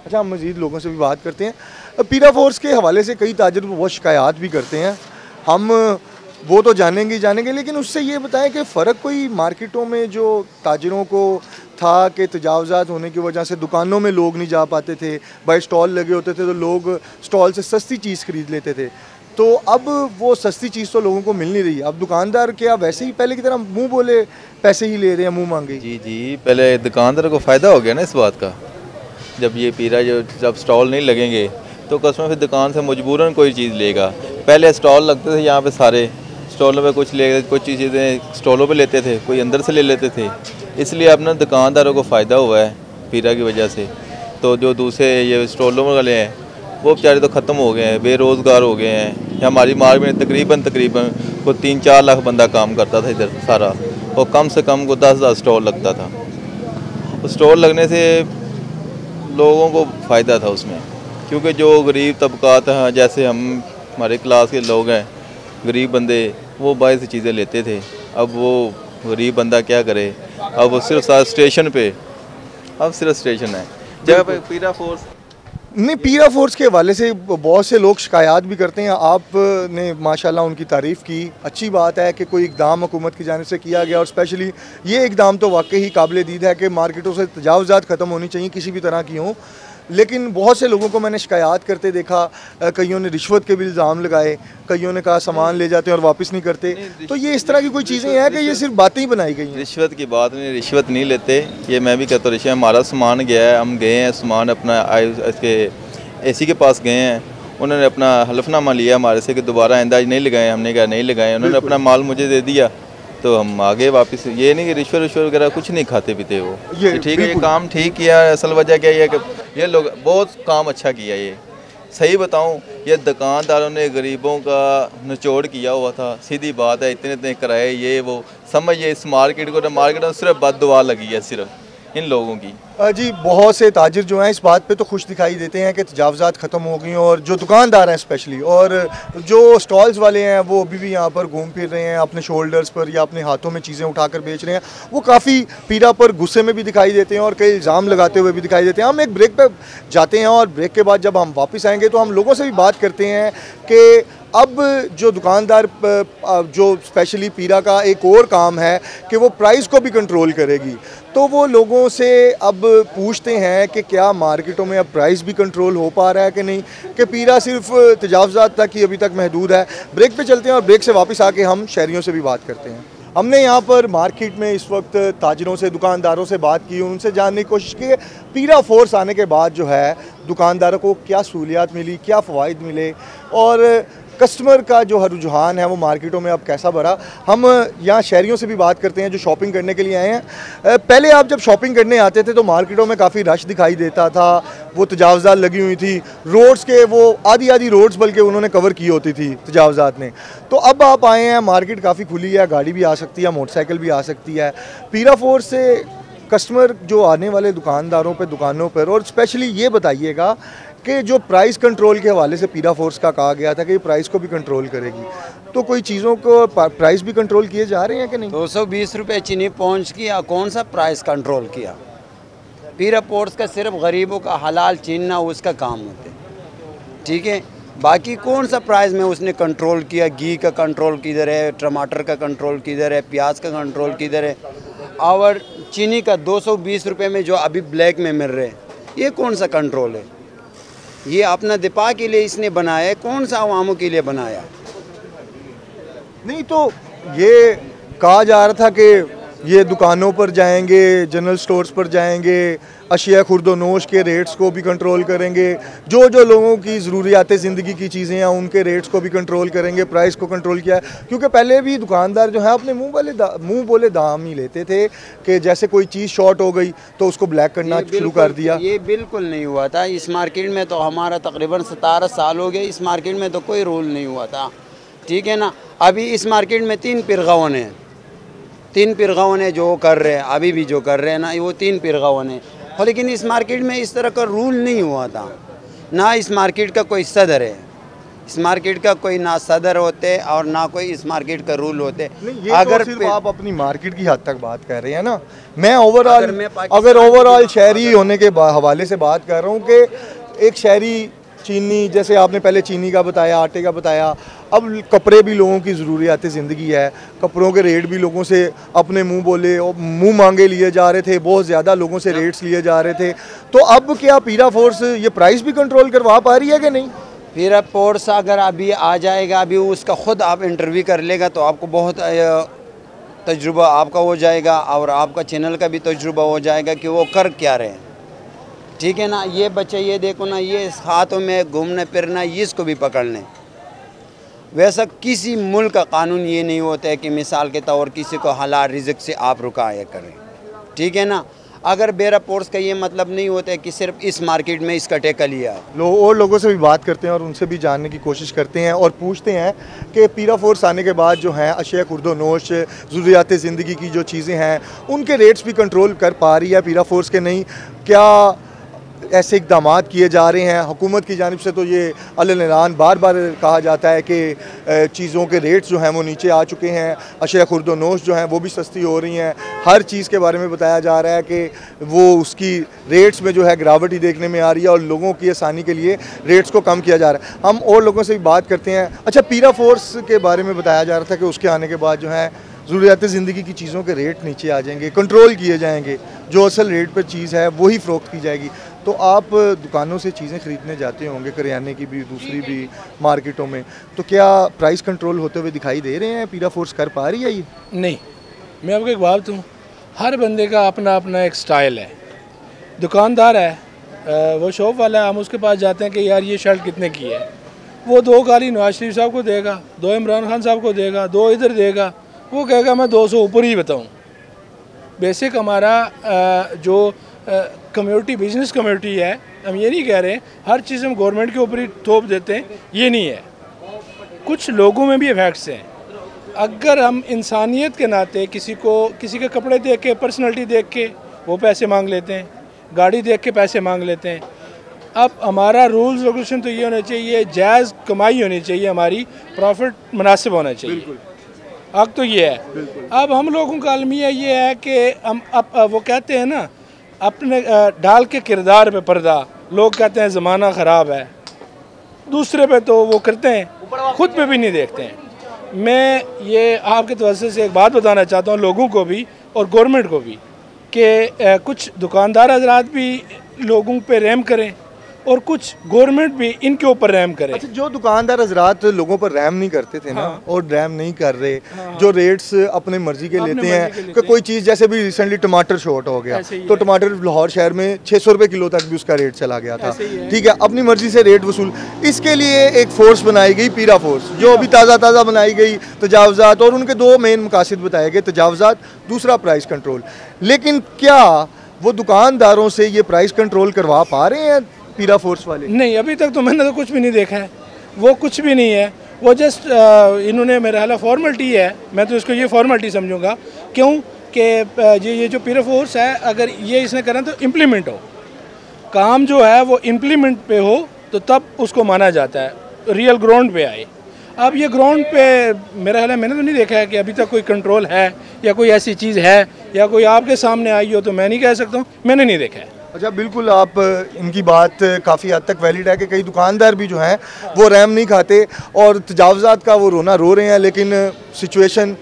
अच्छा, हम मज़ीद लोगों से भी बात करते हैं। पीरा फोर्स के हवाले से कई ताजिर बहुत शिकायत भी करते हैं, हम वो तो जानेंगे, लेकिन उससे ये बताएं कि फ़र्क कोई मार्केटों में जो ताजिरों को था कि तजावज़ात होने की वजह से दुकानों में लोग नहीं जा पाते थे, भाई स्टॉल लगे होते थे तो लोग स्टॉल से सस्ती चीज़ ख़रीद लेते थे, तो अब वो सस्ती चीज़ तो लोगों को मिल नहीं रही। अब दुकानदार क्या वैसे ही पहले की तरह मुँह बोले पैसे ही ले रहे हैं, मुँह मांगे? जी, पहले दुकानदार को फ़ायदा हो गया ना इस बात का, जब ये पीरा जब स्टॉल नहीं लगेंगे तो कस्टमर फिर दुकान से मजबूरन कोई चीज़ लेगा। पहले स्टॉल लगते थे यहाँ पे, सारे स्टॉलों पे कुछ चीज़ें स्टॉलों पे लेते थे, कोई अंदर से ले लेते थे, इसलिए अपना दुकानदारों को फ़ायदा हुआ है पीरा की वजह से। तो जो दूसरे ये स्टॉलों वाले हैं वो बेचारे तो ख़त्म हो गए हैं, बेरोज़गार हो गए हैं। हमारी मार्केट में तकरीबन कोई 3-4 लाख बंदा काम करता था इधर सारा, और कम से कम को 10,000 स्टॉल लगता था। स्टॉल लगने से लोगों को फ़ायदा था उसमें, क्योंकि जो गरीब तबकात हैं, जैसे हमारे क्लास के लोग हैं, गरीब बंदे, वो बाहर से चीज़ें लेते थे। अब वो गरीब बंदा क्या करे, अब वो सिर्फ स्टेशन पे, अब सिर्फ स्टेशन है जगह पे पीरा फोर्स नहीं। पीरा फोर्स के हवाले से बहुत से लोग शिकायत भी करते हैं, आपने माशाल्लाह उनकी तारीफ़ की, अच्छी बात है कि कोई इक़दाम हुकूमत की जानिब से किया गया, और स्पेशली ये इक़दाम तो वाकई ही काबिल दीद है कि मार्केटों से तजावज़ात ख़त्म होनी चाहिए, किसी भी तरह की हों। लेकिन बहुत से लोगों को मैंने शिकायत करते देखा, कईयों ने रिश्वत के भी इल्ज़ाम लगाए, कईयों ने कहा सामान ले जाते हैं और वापस नहीं करते। तो ये इस तरह की कोई चीज़ें हैं कि ये सिर्फ बातें ही बनाई गई हैं? रिश्वत की बात नहीं, रिश्वत नहीं लेते, ये मैं भी कहता हूँ रिश्वत। हमारा सामान गया है, हम गए हैं सामान अपना इसके एसी के पास गए हैं, उन्होंने अपना हलफनामा लिया हमारे से कि दोबारा आइंदा नहीं लगाएं, हमने कहा नहीं लगाएं, उन्होंने अपना माल मुझे दे दिया, तो हम आगे वापस। ये नहीं कि रिश्वत वगैरह कुछ नहीं खाते पीते वो, ठीक है, ये काम ठीक किया। असल वजह क्या है कि ये लोग बहुत काम अच्छा किया, ये सही बताऊं, ये दुकानदारों ने गरीबों का निचोड़ किया हुआ था, सीधी बात है। इतने किराए ये वो समझिए, इस मार्केट में सिर्फ बददुआ लगी है सिर्फ इन लोगों की। जी, बहुत से ताजिर जो हैं इस बात पे तो खुश दिखाई देते हैं कि तजावज़ात ख़त्म हो गई, और जो दुकानदार हैं स्पेशली, और जो स्टॉल्स वाले हैं वो अभी भी यहाँ पर घूम फिर रहे हैं, अपने शोल्डर्स पर या अपने हाथों में चीज़ें उठाकर बेच रहे हैं, वो काफ़ी पीरा पर गुस्से में भी दिखाई देते हैं और कई इल्ज़ाम लगाते हुए भी दिखाई देते हैं। हम एक ब्रेक पे जाते हैं, और ब्रेक के बाद जब हम वापस आएँगे तो हम लोगों से भी बात करते हैं कि अब जो दुकानदार जो स्पेशली पीरा का एक और काम है कि वो प्राइस को भी कंट्रोल करेगी, तो वो लोगों से अब पूछते हैं कि क्या मार्केटों में अब प्राइस भी कंट्रोल हो पा रहा है कि नहीं, कि पीरा सिर्फ तजावज़ात तक ही अभी तक महदूद है। ब्रेक पे चलते हैं और ब्रेक से वापस आके हम शहरियों से भी बात करते हैं। हमने यहाँ पर मार्केट में इस वक्त ताजिरों से, दुकानदारों से बात की, उनसे जानने की कोशिश की पीरा फोर्स आने के बाद जो है दुकानदारों को क्या सहूलियात मिली, क्या फ़वाइद मिले, और कस्टमर का जो रुझान है वो मार्केटों में अब कैसा बढ़ा। हम यहाँ शहरियों से भी बात करते हैं जो शॉपिंग करने के लिए आए हैं। पहले आप जब शॉपिंग करने आते थे तो मार्केटों में काफ़ी रश दिखाई देता था, वो तजावज़ात लगी हुई थी, रोड्स के वो आधी रोड्स बल्कि उन्होंने कवर की होती थी तजावज़ात ने। तो अब आप आए हैं, मार्केट काफ़ी खुली है, गाड़ी भी आ सकती है, मोटरसाइकिल भी आ सकती है। पीरा फोर्स से कस्टमर जो आने वाले दुकानदारों पे, दुकानों पर, और स्पेशली ये बताइएगा कि जो प्राइस कंट्रोल के हवाले से पीरा फोर्स का कहा गया था कि प्राइस को भी कंट्रोल करेगी, तो कोई चीज़ों को प्राइस भी कंट्रोल किए जा रहे हैं कि नहीं? 220 रुपये चीनी पहुँच किया, कौन सा प्राइस कंट्रोल किया? पीरा फोर्स का सिर्फ गरीबों का हलाल छीनना उसका काम होता है, ठीक है। बाकी कौन सा प्राइस में उसने कंट्रोल किया? घी का कंट्रोल किधर है, टमाटर का कंट्रोल किधर है, प्याज का कंट्रोल किधर है, और चीनी का 220 रुपये में जो अभी ब्लैक में मिल रहे हैं, ये कौन सा कंट्रोल है? ये अपना दिफा के लिए इसने बनाया है, कौन सा अवामों के लिए बनाया? नहीं, तो ये कहा जा रहा था कि ये दुकानों पर जाएंगे, जनरल स्टोर्स पर जाएंगे, अशिया खुर्दोनोश के रेट्स को भी कंट्रोल करेंगे, जो जो लोगों की ज़रूरियात ज़िंदगी की चीज़ें हैं उनके रेट्स को भी कंट्रोल करेंगे, प्राइस को कंट्रोल किया है। क्योंकि पहले भी दुकानदार जो है अपने मुंह बोले दाम ही लेते थे कि जैसे कोई चीज़ शॉर्ट हो गई तो उसको ब्लैक करना शुरू कर दिया। ये बिल्कुल नहीं हुआ था इस मार्केट में, तो हमारा तकरीबन 17 साल हो गए इस मार्केट में, तो कोई रूल नहीं हुआ था, ठीक है ना। अभी इस मार्केट में 3 पिरगावन हैं, 3 पिरगावन है जो कर रहे हैं, अभी भी जो कर रहे हैं ना वो 3 पिरगावन है। लेकिन इस मार्केट में इस तरह का रूल नहीं हुआ था, ना इस मार्केट का कोई सदर है, इस मार्केट का कोई ना सदर होते और ना कोई इस मार्केट का रूल होते। अगर तो आप अपनी मार्केट की हद तक बात कर रहे हैं ना, मैं ओवरऑल शहरी होने के हवाले से बात कर रहा हूँ कि एक शहरी चीनी, जैसे आपने पहले चीनी का बताया, आटे का बताया, अब कपड़े भी लोगों की ज़रूरियात ज़िंदगी है, कपड़ों के रेट भी लोगों से अपने मुंह बोले और मुंह मांगे लिए जा रहे थे, बहुत ज़्यादा लोगों से रेट्स लिए जा रहे थे। तो अब क्या पीरा फोर्स ये प्राइस भी कंट्रोल करवा पा रही है कि नहीं? पीरा फोर्स अगर अभी आ जाएगा, अभी उसका ख़ुद आप इंटरव्यू कर लेगा तो आपको बहुत तजुर्बा आपका हो जाएगा और आपका चैनल का भी तजुर्बा हो जाएगा कि वो कर क्या रहे हैं, ठीक है ना। ये बच्चे ये देखो ना, ये हाथों में घूमने फिरना, इसको भी पकड़ने। वैसा किसी मुल्क का कानून ये नहीं होता है कि मिसाल के तौर किसी को हलाल रिज़्क से आप रुकाया करें, ठीक है ना। अगर बेरा फोर्स का ये मतलब नहीं होता है कि सिर्फ इस मार्केट में इसका टेका लिया। और लोगों से भी बात करते हैं और उनसे भी जानने की कोशिश करते हैं और पूछते हैं कि पीरा फोर्स आने के बाद जो है अशिया खुर्दोनोश, ज़रूरियात ज़िंदगी की जो चीज़ें हैं उनके रेट्स भी कंट्रोल कर पा रही है पीरा फोर्स के नहीं? क्या ऐसे इकदाम किए जा रहे हैं हुकूमत की जानिब से? तो ये अल-ऐलान बार बार कहा जाता है कि चीज़ों के रेट्स जो हैं वो नीचे आ चुके हैं, अशिया खुर्दोनोश जो हैं वो भी सस्ती हो रही हैं, हर चीज़ के बारे में बताया जा रहा है कि वो उसकी रेट्स में जो है गिरावट ही देखने में आ रही है और लोगों की आसानी के लिए रेट्स को कम किया जा रहा है। हम और लोगों से भी बात करते हैं। अच्छा, पीरा फोर्स के बारे में बताया जा रहा था कि उसके आने के बाद जो है ज़रूरियात ज़िंदगी की चीज़ों के रेट नीचे आ जाएंगे, कंट्रोल किए जाएंगे, जो असल रेट पर चीज़ है वही फ़रोख्त की जाएगी। तो आप दुकानों से चीज़ें ख़रीदने जाते होंगे, करियाने की भी, दूसरी भी मार्केटों में, तो क्या प्राइस कंट्रोल होते हुए दिखाई दे रहे हैं? पीरा फोर्स कर पा रही है ये? नहीं, मैं आपको एक बात दूँ, हर बंदे का अपना अपना एक स्टाइल है। दुकानदार है, वो शॉप वाला है, हम उसके पास जाते हैं कि यार ये शर्ट कितने की है, वो 2 गाली नवाज शरीफ साहब को देगा, 2 इमरान खान साहब को देगा, 2 इधर देगा, वो कहेगा मैं 200 ऊपर ही बताऊँ। बेसिक हमारा जो कम्युनिटी, बिजनेस कम्युनिटी है, हम ये नहीं कह रहे हर चीज़ हम गवर्नमेंट के ऊपर ही थोप देते हैं, ये नहीं है। कुछ लोगों में भी इफेक्ट्स हैं। अगर हम इंसानियत के नाते किसी के कपड़े देख के, पर्सनैलिटी देख के वो पैसे मांग लेते हैं, गाड़ी देख के पैसे मांग लेते हैं। अब हमारा रूल्स रेगुलेशन तो ये होना चाहिए, जायज़ कमाई होनी चाहिए, हमारी प्रॉफिट मुनासिब होना चाहिए। अब तो ये है। अब हम लोगों का अलमिया ये है कि हम अब वो कहते हैं ना, अपने डाल के किरदार पे पर्दा, लोग कहते हैं ज़माना ख़राब है, दूसरे पे तो वो करते हैं, खुद पे भी नहीं देखते हैं। मैं ये आपके तवज्जो से एक बात बताना चाहता हूँ लोगों को भी और गवर्नमेंट को भी कि कुछ दुकानदार हजरात भी लोगों पे रहम करें और कुछ गवर्नमेंट भी इनके ऊपर रहम करे। अच्छा, जो दुकानदार हजरात लोगों पर रहम नहीं करते थे ना, और रहम नहीं कर रहे, जो रेट्स अपने मर्जी के लेते हैं कि कोई चीज़, जैसे भी रिसेंटली टमाटर शॉर्ट हो गया तो टमाटर लाहौर शहर में 600 रुपये किलो तक भी उसका रेट चला गया था, ठीक है, अपनी मर्जी से रेट वसूल। इसके लिए एक फ़ोर्स बनाई गई, पीरा फोर्स, जो अभी ताज़ा बनाई गई, तजावज़ात, और उनके 2 मेन मकासद बताए गए, तजावज़ात, दूसरा प्राइस कंट्रोल। लेकिन क्या वो दुकानदारों से ये प्राइस कंट्रोल करवा पा रहे हैं पीरा फोर्स वाले? नहीं, अभी तक तो मैंने तो कुछ भी नहीं देखा है, वो कुछ भी नहीं है, वो जस्ट इन्होंने मेरा ख्याल फॉर्मेलिटी है, मैं तो इसको ये फॉर्मेलिटी समझूंगा। क्यों कि ये जो पीरा फोर्स है, अगर ये इसने करना तो इम्प्लीमेंट हो, काम जो है वो इम्प्लीमेंट पे हो तो तब उसको माना जाता है, रियल ग्राउंड पे आए। अब ये ग्राउंड पे मेरा ख्याल है मैंने तो नहीं देखा है कि अभी तक कोई कंट्रोल है या कोई ऐसी चीज़ है या कोई आपके सामने आई हो, तो मैं नहीं कह सकता हूँ, मैंने नहीं देखा है। अच्छा, बिल्कुल आप इनकी बात काफ़ी हद तक वैलिड है कि कई दुकानदार भी जो हैं वो रहम नहीं खाते और तजावज़ात का वो रोना रो रहे हैं, लेकिन सिचुएशन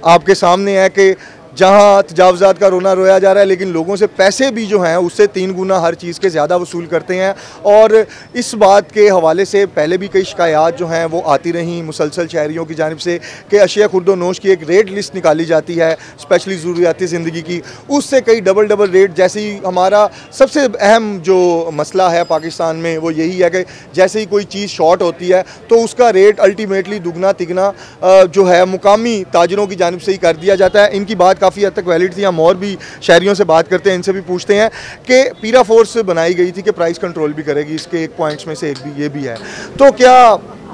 आपके सामने है कि जहां तजावज़ात का रोना रोया जा रहा है, लेकिन लोगों से पैसे भी जो हैं उससे 3 गुना हर चीज़ के ज़्यादा वसूल करते हैं। और इस बात के हवाले से पहले भी कई शिकायत जो हैं वो आती रहीं मुसलसल शहरियों की जानिब से कि अशिया खुर्द-व-नोश की एक रेट लिस्ट निकाली जाती है स्पेशली ज़रूरियाती ज़िंदगी की, उससे कई डबल रेट। जैसे ही हमारा सबसे अहम जो मसला है पाकिस्तान में वो यही है कि जैसे ही कोई चीज़ शॉर्ट होती है तो उसका रेट अल्टीमेटली दुगना तिगना जो है मुकामी ताजरों की जानिब से ही कर दिया जाता है। इनकी बात काफ़ी हद तक वैलिड थी। हम और भी शहरियों से बात करते हैं, इनसे भी पूछते हैं कि पीरा फोर्स बनाई गई थी कि प्राइस कंट्रोल भी करेगी, इसके एक पॉइंट्स में से एक भी ये भी है, तो क्या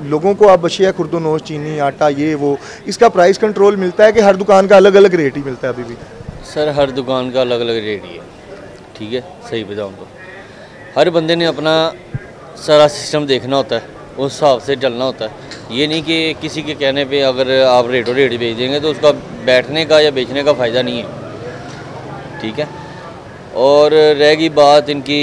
लोगों को अब अशिया खुर्द-व-नोश, चीनी, आटा, ये वो, इसका प्राइस कंट्रोल मिलता है कि हर दुकान का अलग अलग रेट ही मिलता है अभी भी? सर हर दुकान का अलग अलग रेट ही है, ठीक है, सही बताऊँ तो हर बंदे ने अपना सारा सिस्टम देखना होता है, उस हिसाब से चलना होता है। ये नहीं कि किसी के कहने पे अगर आप रेटों रेट बेच देंगे तो उसका बैठने का या बेचने का फ़ायदा नहीं है, ठीक है। और रहेगी बात इनकी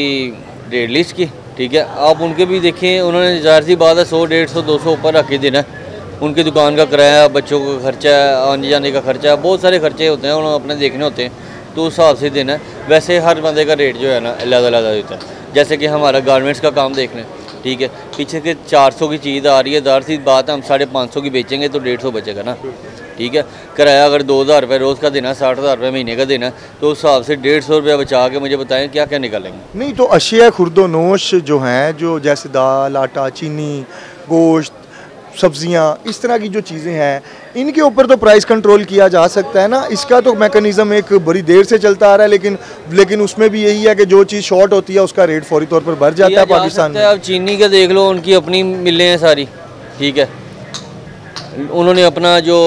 रेट लिस्ट की, ठीक है, आप उनके भी देखें, उन्होंने ज़ाहिर सी बात है 100, 150, 200 ऊपर रख के देना है। उनकी दुकान का किराया, बच्चों का खर्चा, आने जाने का खर्चा, बहुत सारे खर्चे होते हैं, उन्होंने अपने देखने होते हैं, तो उस हिसाब से देना है। वैसे हर बंदे का रेट जो है ना अलग-अलग होता है। जैसे कि हमारा गारमेंट्स का काम देख लें, ठीक है, पीछे के 400 की चीज़ आ रही है, ज़ाहिर सी बात है हम 550 की बेचेंगे तो 150 बचेगा ना, ठीक है। किराया अगर 2000 रुपये रोज़ का देना है, 60,000 रुपये महीने का देना है, तो उस हिसाब से 150 रुपया बचा के मुझे बताएं क्या क्या निकालेंगे। नहीं तो अशिया खुर्द-व-नोश जो हैं, जो जैसे दाल, आटा, चीनी, गोश्त, सब्जियां, इस तरह की जो चीज़ें हैं, इनके ऊपर तो प्राइस कंट्रोल किया जा सकता है ना। इसका तो मैकेनिज़्म एक बड़ी देर से चलता आ रहा है, लेकिन उसमें भी यही है कि जो चीज़ शॉर्ट होती है उसका रेट फौरी तौर पर बढ़ जाता है पाकिस्तान में। अब चीनी का देख लो, उनकी अपनी मिलें हैं सारी, ठीक है, उन्होंने अपना जो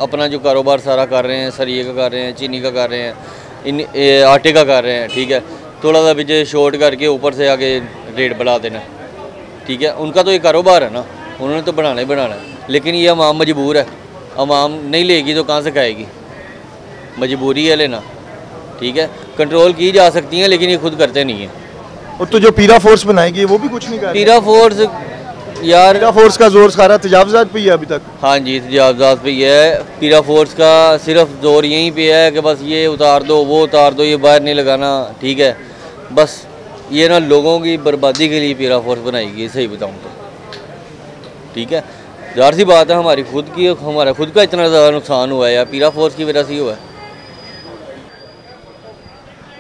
अपना जो कारोबार सारा कर रहे हैं, सरिये का कर रहे हैं, चीनी का कर रहे हैं, आटे का कर रहे हैं, ठीक है। थोड़ा सा बीच शॉर्ट करके ऊपर से आगे रेट बढ़ा देना, ठीक है, उनका तो ये कारोबार है ना, उन्होंने तो बनाना ही बनाना है। लेकिन ये अवाम मजबूर है, अवाम नहीं लेगी तो कहाँ से खाएगी, मजबूरी है लेना, ठीक है। कंट्रोल की जा सकती हैं लेकिन ये खुद करते नहीं है। और तो जो पीरा फोर्स बनाएगी वो भी कुछ नहीं कर रही। पीरा फोर्स यार, पीरा फोर्स का जोर सारा तजावज़ात पे ही है अभी तक। हाँ जी, तजावज़ात पे ही है। पीरा फोर्स का सिर्फ जोर यहीं पे है कि बस ये उतार दो, वो उतार दो, ये बाहर नहीं लगाना, ठीक है। बस ये ना लोगों की बर्बादी के लिए पीरा फोर्स बनाएगी, सही बताऊँ तो, ठीक है। ज़ाहिर सी बात है हमारा खुद का इतना ज़्यादा नुकसान हुआ है या पीरा फोर्स की वजह से ही हुआ है।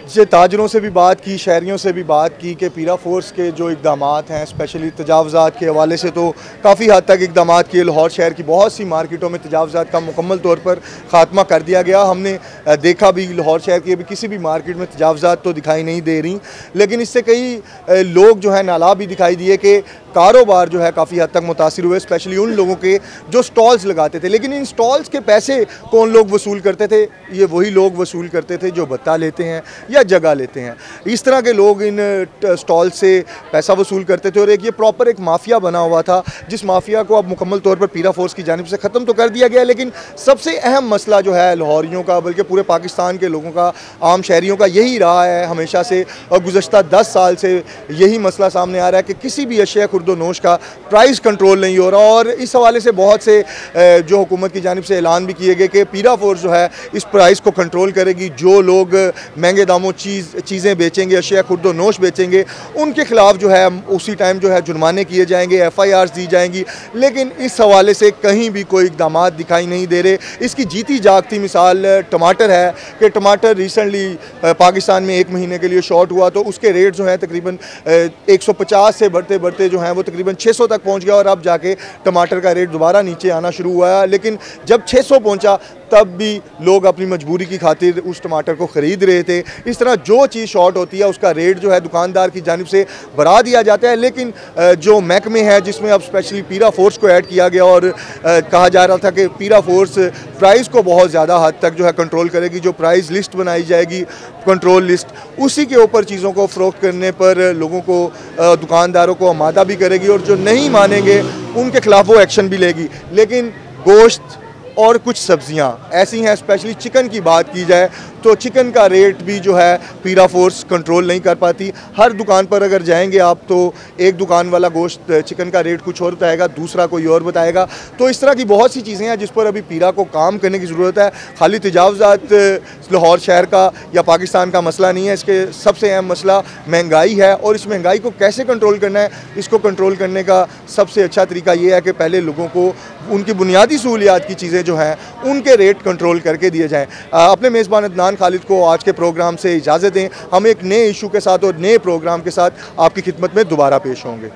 जैसे ताजरों से भी बात की, शहरियों से भी बात की कि पीरा फोर्स के जो इक़दामात हैं स्पेशली तजावज़ात के हवाले से तो काफ़ी हद तक इक़दामात किए। लाहौर शहर की बहुत सी मार्केटों में तजावज़ात का मुकम्मल तौर पर ख़ात्मा कर दिया गया। हमने देखा भी लाहौर शहर की अभी किसी भी मार्केट में तजावज़ात तो दिखाई नहीं दे रही, लेकिन इससे कई लोग जो है नाला भी दिखाई दिए कि कारोबार जो है काफ़ी हद तक मुतासिर हुए, स्पेशली उन लोगों के जो स्टॉल्स लगाते थे। लेकिन इन स्टॉल्स के पैसे कौन लोग वसूल करते थे? ये वही लोग वसूल करते थे जो भत्ता लेते हैं या जगह लेते हैं। इस तरह के लोग इन स्टॉल से पैसा वसूल करते थे और एक प्रॉपर एक माफिया बना हुआ था, जिस माफिया को अब मुकम्मल तौर पर पीरा फोर्स की जानिब से ख़त्म तो कर दिया गया। लेकिन सबसे अहम मसला जो है लाहौरियों का, बल्कि पूरे पाकिस्तान के लोगों का, आम शहरियों का यही रहा है हमेशा से, और गुज़श्ता 10 साल से यही मसला सामने आ रहा है कि किसी भी अशिया खुर्द-व-नोश का प्राइस कंट्रोल नहीं हो रहा। और इस हवाले से बहुत से जो हुकूमत की जानिब से ऐलान भी किए गए कि पीरा फोर्स जो है इस प्राइस को कंट्रोल करेगी। जो लोग महंगे दामों चीज़ें बेचेंगे, अशिया खुर्द-व-नोश बेचेंगे, उनके खिलाफ जो है उसी टाइम जो है जुर्माने किए जाएंगे, FIRs दी जाएंगी। लेकिन इस हवाले से कहीं भी कोई इक़दाम दिखाई नहीं दे रहे। इसकी जीती जागती मिसाल टमाटर है कि टमाटर रिसेंटली पाकिस्तान में 1 महीने के लिए शॉर्ट हुआ तो उसके रेट जो हैं तकरीबन 150 से बढ़ते बढ़ते जो हैं वो तकरीबन 600 तक पहुंच गया और अब जाके टमाटर का रेट दोबारा नीचे आना शुरू हुआ। लेकिन जब 600 पहुंचा तब भी लोग अपनी मजबूरी की खातिर उस टमाटर को ख़रीद रहे थे। इस तरह जो चीज़ शॉर्ट होती है उसका रेट जो है दुकानदार की जानिब से बढ़ा दिया जाता है। लेकिन जो महकमे है जिसमें अब स्पेशली पीरा फोर्स को ऐड किया गया और कहा जा रहा था कि पीरा फोर्स प्राइस को बहुत ज़्यादा हद तक जो है कंट्रोल करेगी, जो प्राइस लिस्ट बनाई जाएगी, कंट्रोल लिस्ट, उसी के ऊपर चीज़ों को फ़रोख्त करने पर लोगों को, दुकानदारों को आमादा भी करेगी और जो नहीं मानेंगे उनके खिलाफ वो एक्शन भी लेगी। लेकिन गोश्त और कुछ सब्जियां ऐसी हैं, स्पेशली चिकन की बात की जाए तो चिकन का रेट भी जो है पीरा फोर्स कंट्रोल नहीं कर पाती। हर दुकान पर अगर जाएंगे आप तो एक दुकान वाला गोश्त चिकन का रेट कुछ और बताएगा, दूसरा कोई और बताएगा। तो इस तरह की बहुत सी चीज़ें हैं जिस पर अभी पीरा को काम करने की ज़रूरत है। खाली तजावुज़ात लाहौर शहर का या पाकिस्तान का मसला नहीं है, इसके सबसे अहम मसला महंगाई है और इस महंगाई को कैसे कंट्रोल करना है। इसको कंट्रोल करने का सबसे अच्छा तरीका ये है कि पहले लोगों को उनकी बुनियादी सहूलियात की चीज़ें जो हैं उनके रेट कंट्रोल करके दिए जाएँ। अपने मेज़बान अदनान खालिद को आज के प्रोग्राम से इजाज़त दें। हम एक नए इशू के साथ और नए प्रोग्राम के साथ आपकी खिदमत में दोबारा पेश होंगे।